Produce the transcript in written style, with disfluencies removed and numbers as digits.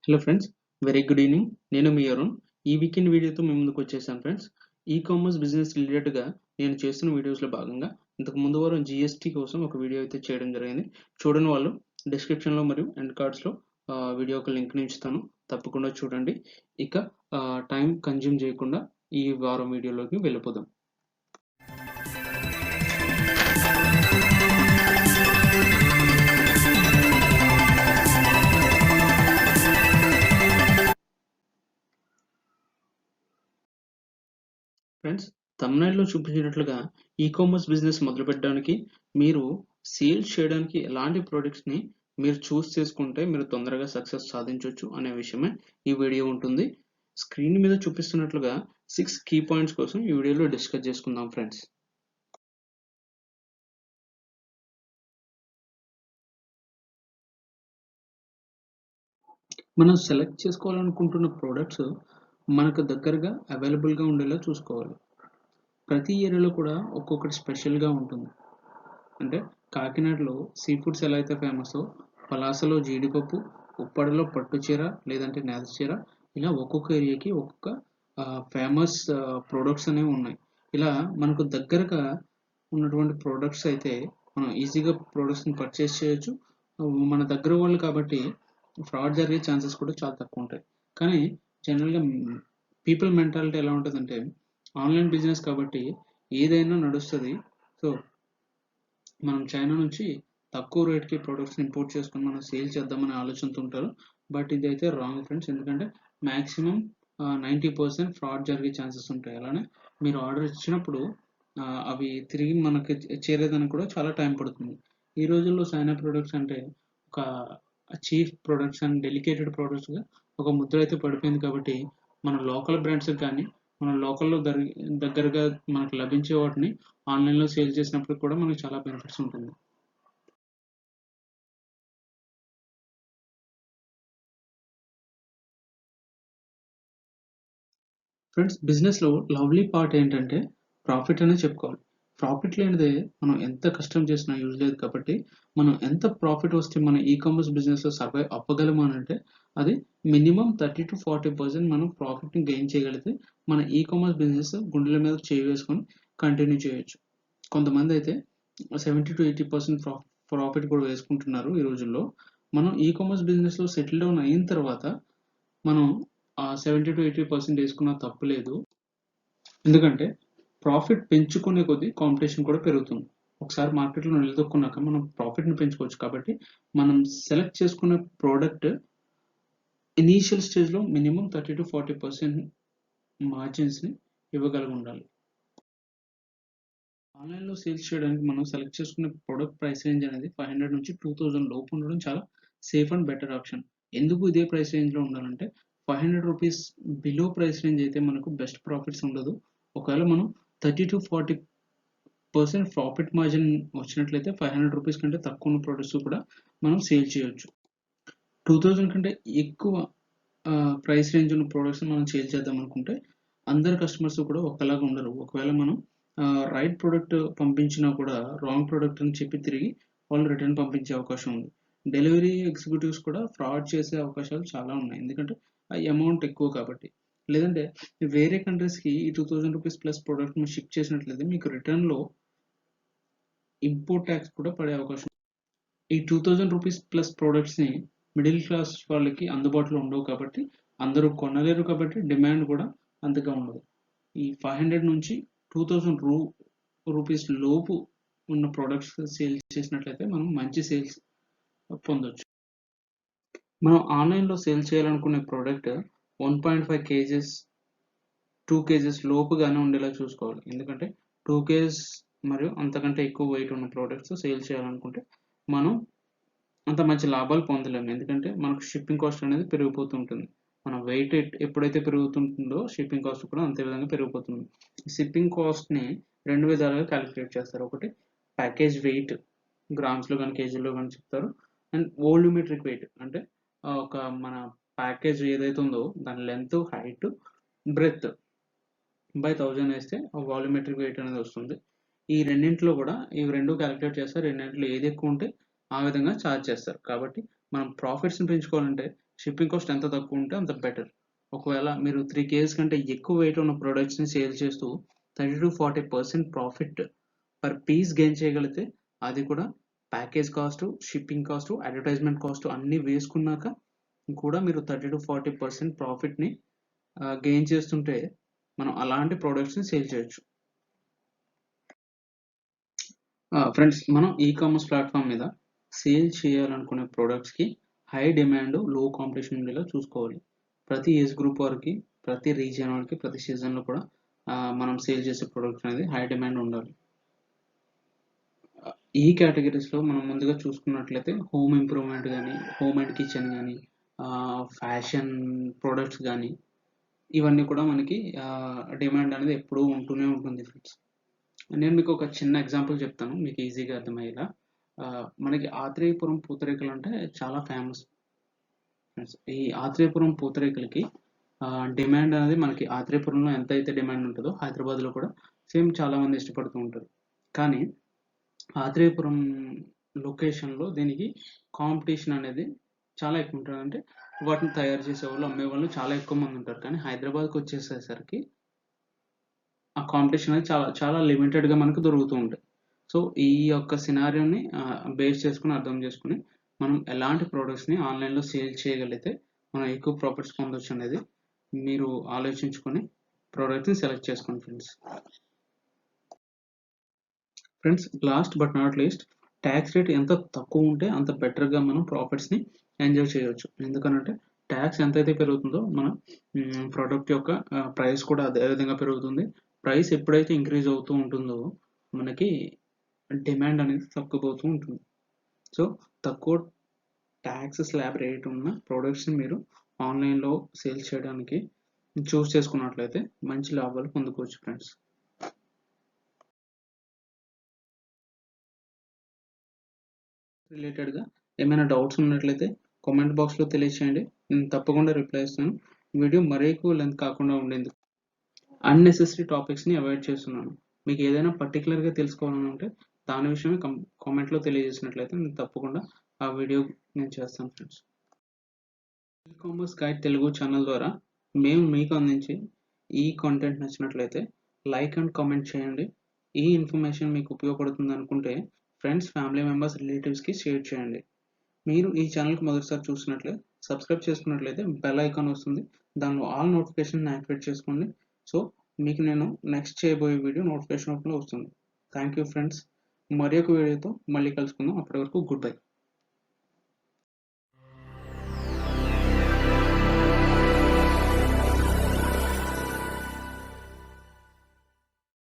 Hello friends, very good evening. నేను మీ అరుణ్. ఈ weekend వీడియోతో మేము ముందుకు వచ్చేసాను ఫ్రెండ్స్. కామర్స్ బిజినెస్ రిలేటెడ్గా నేను చేస్తున్న వీడియోస్లో భాగంగా ఇంతకు ముందు వారం జిఎస్టీ కోసం ఒక వీడియో అయితే చేయడం జరిగింది. చూడని వాళ్ళు డిస్క్రిప్షన్లో మరియు ఎండ్ కార్డ్స్లో వీడియో ఒక లింక్ ఉంచుతాను, తప్పకుండా చూడండి. ఇక టైం కన్జ్యూమ్ చేయకుండా ఈ వారం వీడియోలోకి వెళ్ళిపోదాం. ఫ్రెండ్స్, థంబ్నెయిల్లో చూపించినట్లుగా కామర్స్ బిజినెస్ మొదలుపెట్టడానికి మీరు సేల్స్ చేయడానికి ఎలాంటి ప్రొడక్ట్స్ని మీరు చూస్ చేసుకుంటే మీరు తొందరగా సక్సెస్ సాధించవచ్చు అనే విషయమే ఈ వీడియో ఉంటుంది. స్క్రీన్ మీద చూపిస్తున్నట్లుగా 6 కీ పాయింట్స్ కోసం ఈ వీడియోలో డిస్కస్ చేసుకుందాం ఫ్రెండ్స్. మనం సెలెక్ట్ చేసుకోవాలనుకుంటున్న ప్రోడక్ట్స్ మనకు దగ్గరగా అవైలబుల్గా ఉండేలా చూసుకోవాలి. ప్రతి ఏరియాలో కూడా ఒక్కొక్కటి స్పెషల్గా ఉంటుంది. అంటే కాకినాడలో సీ ఫుడ్స్ ఎలా అయితే ఫేమసో, పలాసలో జీడిపప్పు, ఉప్పడలో పట్టు చీర లేదంటే నేత చీర, ఇలా ఒక్కొక్క ఏరియాకి ఒక్కొక్క ఫేమస్ ప్రోడక్ట్స్ అనేవి ఉన్నాయి. ఇలా మనకు దగ్గరగా ఉన్నటువంటి ప్రోడక్ట్స్ అయితే మనం ఈజీగా ప్రోడక్ట్స్ని పర్చేస్ చేయొచ్చు. మన దగ్గర వాళ్ళు కాబట్టి ఫ్రాడ్ జరిగే ఛాన్సెస్ కూడా చాలా తక్కువ ఉంటాయి. కానీ జనరల్గా పీపుల్ మెంటాలిటీ ఎలా ఉంటుందంటే, ఆన్లైన్ బిజినెస్ కాబట్టి ఏదైనా నడుస్తుంది, సో మనం చైనా నుంచి తక్కువ రేట్కి ప్రొడక్ట్స్ని ఇంపోర్ట్ చేసుకొని మనం సేల్ చేద్దామనే ఆలోచనతో ఉంటారు. బట్ ఇదైతే రాంగ్ ఫ్రెండ్స్. ఎందుకంటే మ్యాక్సిమం 90% ఫ్రాడ్ జరిగే ఛాన్సెస్ ఉంటాయి. అలానే మీరు ఆర్డర్ ఇచ్చినప్పుడు అవి తిరిగి మనకి చేరేదానికి కూడా చాలా టైం పడుతుంది. ఈ రోజుల్లో చైనా ప్రొడక్ట్స్ అంటే ఒక చీప్ ప్రొడక్ట్స్ అండ్ డెలికేటెడ్ ప్రొడక్ట్స్గా ఒక ముద్ర అయితే పడిపోయింది. కాబట్టి మన లోకల్ బ్రాండ్స్కి కానీ మన లోకల్లో దగ్గరగా మనకు లభించే వాటిని ఆన్లైన్లో సేల్ చేసినప్పుడు కూడా మనకు చాలా బెనిఫిట్స్ ఉంటుంది. ఫ్రెండ్స్, బిజినెస్లో లవ్లీ పార్ట్ ఏంటంటే ప్రాఫిట్ అనే చెప్పుకోవాలి. ప్రాఫిట్ లేనిదే మనం ఎంత కష్టం చేసినా యూజ్ లేదు. కాబట్టి మనం ఎంత ప్రాఫిట్ వస్తే మన కామర్స్ బిజినెస్లో సర్వైవ్ అవ్వగలము అని అంటే అది మినిమం 30 to 40% మనం ప్రాఫిట్ని గెయిన్ చేయగలిగితే మన కామర్స్ బిజినెస్ గుండెల మీద చేయి వేసుకొని కంటిన్యూ చేయొచ్చు. కొంతమంది అయితే 70 to 80% ప్రాఫిట్ కూడా వేసుకుంటున్నారు ఈ రోజుల్లో. మనం కామర్స్ బిజినెస్లో సెటిల్ డౌన్ అయిన తర్వాత మనం 70 to 80% వేసుకున్న తప్పు లేదు. ఎందుకంటే ప్రాఫిట్ పెంచుకునే కొద్దీ కాంపిటీషన్ కూడా పెరుగుతుంది. ఒకసారి మార్కెట్లో నిలదొక్కున్నాక మనం ప్రాఫిట్ని పెంచుకోవచ్చు. కాబట్టి మనం సెలెక్ట్ చేసుకునే ప్రోడక్ట్ ఇనీషియల్ స్టేజ్లో మినిమం 30 to 40% మార్జిన్స్ని ఇవ్వగలిగి ఉండాలి. ఆన్లైన్లో సేల్స్ చేయడానికి మనం సెలెక్ట్ చేసుకునే ప్రొడక్ట్ ప్రైస్ రేంజ్ అనేది 500 నుంచి 2000 లోపు ఉండడం చాలా సేఫ్ అండ్ బెటర్ ఆప్షన్. ఎందుకు ఇదే ప్రైస్ రేంజ్లో ఉండాలంటే 500 రూపీస్ బిలో ప్రైస్ రేంజ్ అయితే మనకు బెస్ట్ ప్రాఫిట్స్ ఉండదు. ఒకవేళ మనం 30 to 40% ప్రాఫిట్ మార్జిన్ వచ్చినట్లయితే 500 రూపీస్ కంటే తక్కువ ఉన్న ప్రోడక్ట్స్ కూడా మనం సేల్ చేయొచ్చు. 2000 కంటే ఎక్కువ ప్రైస్ రేంజ్ ఉన్న ప్రోడక్ట్స్ మనం సేల్ చేద్దాం అనుకుంటే అందరు కస్టమర్స్ కూడా ఒకలాగా ఉండరు. ఒకవేళ మనం రైట్ ప్రోడక్ట్ పంపించినా కూడా రాంగ్ ప్రోడక్ట్ అని చెప్పి తిరిగి వాళ్ళు రిటర్న్ పంపించే అవకాశం ఉంది. డెలివరీ ఎగ్జిక్యూటివ్స్ కూడా ఫ్రాడ్ చేసే అవకాశాలు చాలా ఉన్నాయి. ఎందుకంటే ఆ అమౌంట్ ఎక్కువ కాబట్టి. లేదంటే వేరే కంట్రీస్కి ఈ 2000 రూపీస్ ప్లస్ ప్రోడక్ట్ని షిప్ చేసినట్లయితే మీకు రిటర్న్లో ఇంపోర్ట్ ట్యాక్స్ కూడా పడే అవకాశం. ఈ 2000 రూపీస్ ప్లస్ ప్రోడక్ట్స్ని మిడిల్ క్లాస్ వాళ్ళకి అందుబాటులో ఉండవు కాబట్టి అందరూ కొనలేరు. కాబట్టి డిమాండ్ కూడా అంతగా ఉండదు. ఈ 500 నుంచి 2000 రూపీస్ లోపు ఉన్న ప్రోడక్ట్స్ సేల్ చేసినట్లయితే మనం మంచి సేల్స్ పొందొచ్చు. మనం ఆన్లైన్లో సేల్ చేయాలనుకునే ప్రోడక్ట్ 1.5 kgs 2 kgs లోపుగానే ఉండేలా చూసుకోవాలి. ఎందుకంటే 2 kgs మరియు అంతకంటే ఎక్కువ వెయిట్ ఉన్న ప్రోడక్ట్స్ సేల్ చేయాలనుకుంటే మనం అంత మంచి లాభాలు పొందలేము. ఎందుకంటే మనకు షిప్పింగ్ కాస్ట్ అనేది పెరిగిపోతుంటుంది. మన వెయిట్ ఎప్పుడైతే పెరుగుతుంటుందో షిప్పింగ్ కాస్ట్ కూడా అంతే విధంగా పెరిగిపోతుంది. షిప్పింగ్ కాస్ట్ని 2 విధాలుగా క్యాలిక్యులేట్ చేస్తారు. ఒకటి ప్యాకేజ్ వెయిట్, గ్రామ్స్లో కానీ కేజీలో కానీ చెప్తారు. అండ్ వోల్యూమెట్రిక్ వెయిట్ అంటే ఒక మన ప్యాకేజ్ ఏదైతే ఉందో దాని లెంత్, హైట్, బ్రెత్ బై 1000 వేస్తే వాల్యూమెట్రిక్ వెయిట్ అనేది వస్తుంది. ఈ రెండింటిలో కూడా ఇవి రెండు క్యాలిక్యులేట్ చేస్తారు. రెండింటిలో ఏది ఎక్కువ ఉంటే ఆ విధంగా ఛార్జ్ చేస్తారు. కాబట్టి మనం ప్రాఫిట్స్ని పెంచుకోవాలంటే షిప్పింగ్ కాస్ట్ ఎంత తక్కువ ఉంటే అంత బెటర్. ఒకవేళ మీరు 3 కేజీస్ కంటే ఎక్కువ వెయిట్ ఉన్న ప్రొడక్ట్స్‌ని సేల్ చేస్తూ 30-40% ప్రాఫిట్ పర్ పీస్ గెయిన్ చేయగలిగితే, అది కూడా package cost, shipping cost, advertisement cost అన్నీ వేసుకున్నాక కూడా మీరు 30-40% ప్రాఫిట్‌ని గెయిన్ చేస్తుంటే మనం అలాంటి ప్రొడక్ట్స్‌ని సేల్ చేయొచ్చు. ఫ్రెండ్స్, మనం ఈకామర్స్ ప్లాట్‌ఫామ్ మీద సేల్ చేయాలనుకునే ప్రొడక్ట్స్‌కి హై డిమాండ్, లో కాంపిటీషన్ ఉండేలా చూసుకోవాలి. ప్రతి ఏజ్ గ్రూప్ వారికి, ప్రతి రీజియన్ వారికి, ప్రతి సీజన్‌లో కూడా మనం సేల్ చేసే ప్రొడక్ట్స్ అనేది హై డిమాండ్ ఉండాలి. ఈ కేటగిరీస్‌లో మనం ముందుగా చూసుకున్నట్లయితే హోమ్ ఇంప్రూవ్‌మెంట్ గానీ, హోమ్ అండ్ కిచెన్ గానీ, ఫ్యాషన్ ప్రొడక్ట్స్ గానీ, ఇవన్నీ కూడా మనకి డిమాండ్ అనేది ఎప్పుడూ ఉంటూనే ఉంటుంది ఫ్రెండ్స్. నేను మీకు ఒక చిన్న ఎగ్జాంపుల్ చెప్తాను మీకు ఈజీగా అర్థమయ్యేలా. మనకి ఆత్రేయపురం పూతరేకులంటే చాలా ఫేమస్ ఫ్రెండ్స్. ఈ ఆత్రేయపురం పూతరేకులకి డిమాండ్ అనేది మనకి ఆత్రేయపురంలో ఎంతైతే డిమాండ్ ఉంటదో హైదరాబాద్‌లో కూడా సేమ్ చాలామంది ఇష్టపడుతూ ఉంటారు. కానీ ఆత్రేయపురం లొకేషన్‌లో దీనికి కాంపిటీషన్ అనేది చాలా ఎక్కువ ఉంటది. అంటే వాటిని తయారు చేసేవాళ్ళు, అమ్మేవాళ్ళు చాలా ఎక్కువ మంది ఉంటారు. కానీ హైదరాబాద్‌కొచ్చేసేసరికి ఆ కాంపిటీషన్ అనేది చాలా చాలా లిమిటెడ్‌గా మనకు దొరుకుతూ ఉంటాయి. సో, ఈ యొక్క సినారియోని బేస్ చేసుకొని, అర్థం చేసుకొని, మనం ఎలాంటి ప్రొడక్ట్స్‌ని ఆన్‌లైన్‌లో సేల్ చేయగలిగితే మనం ఎక్కువ ప్రాఫిట్స్ పొందొచ్చనేది మీరు ఆలోచించుకొని ప్రొడక్ట్‌ని సెలెక్ట్ చేసుకోండి friends. Friends, last but not least, tax rate ఎంత తక్కువ ఉంటే అంత బెటర్‌గా మనం ప్రాఫిట్స్‌ని ఎంజాయ్ చేయొచ్చు. ఎందుకనంటే ట్యాక్స్ ఎంతైతే పెరుగుతుందో మన ప్రొడక్ట్ యొక్క ప్రైస్ కూడా అదే విధంగా పెరుగుతుంది. ప్రైస్ ఎప్పుడైతే ఇంక్రీజ్ అవుతూ ఉంటుందో మనకి డిమాండ్ అనేది తగ్గిపోతూ ఉంటుంది. సో, తక్కువ ట్యాక్స్ స్లాబ్ రేట్ ఉన్న ప్రొడక్ట్స్‌ని మీరు ఆన్‌లైన్‌లో సేల్ చేయడానికి చూజ్ చేసుకున్నట్లయితే మంచి లాభాలు పొందుకోవచ్చు ఫ్రెండ్స్. రిలేటెడ్‌గా ఏమైనా డౌట్స్ ఉన్నట్లయితే కామెంట్ బాక్స్‌లో తెలియచేయండి. నేను తప్పకుండా రిప్లై ఇస్తాను. వీడియో మరీ ఎక్కువ లెంత్ కాకుండా ఉండేందుకు అన్నెసెసరీ టాపిక్స్‌ని అవాయిడ్ చేస్తున్నాను. మీకు ఏదైనా పర్టిక్యులర్‌గా తెలుసుకోవాలని ఉంటే దాని విషయమే కామెంట్‌లో తెలియజేసినట్లయితే నేను తప్పకుండా ఆ వీడియో నేను చేస్తాను friends. Ecommerce guide Telugu channel ద్వారా మేము మీకు అందించే ఈ కంటెంట్ నచ్చినట్లయితే లైక్ అండ్ కామెంట్ చేయండి. ఈ ఇన్ఫర్మేషన్ మీకు ఉపయోగపడుతుంది అనుకుంటే ఫ్రెండ్స్, ఫ్యామిలీ మెంబర్స్, రిలేటివ్స్‌కి షేర్ చేయండి. మీరు ఈ ఛానల్‌కి మొదటిసారి చూసినట్లయితే సబ్స్క్రైబ్ చేసుకున్నట్లయితే బెల్ ఐకాన్ వస్తుంది. దానిలో ఆల్ నోటిఫికేషన్ యాక్టివేట్ చేసుకోండి. సో, మీకు నేను నెక్స్ట్ చేయబోయే వీడియో నోటిఫికేషన్ రూపంలో వస్తుంది. Thank you friends. మరి ఒక వీడియోతో మళ్ళీ కలుసుకుందాం. అప్పటి వరకు గుడ్ బై.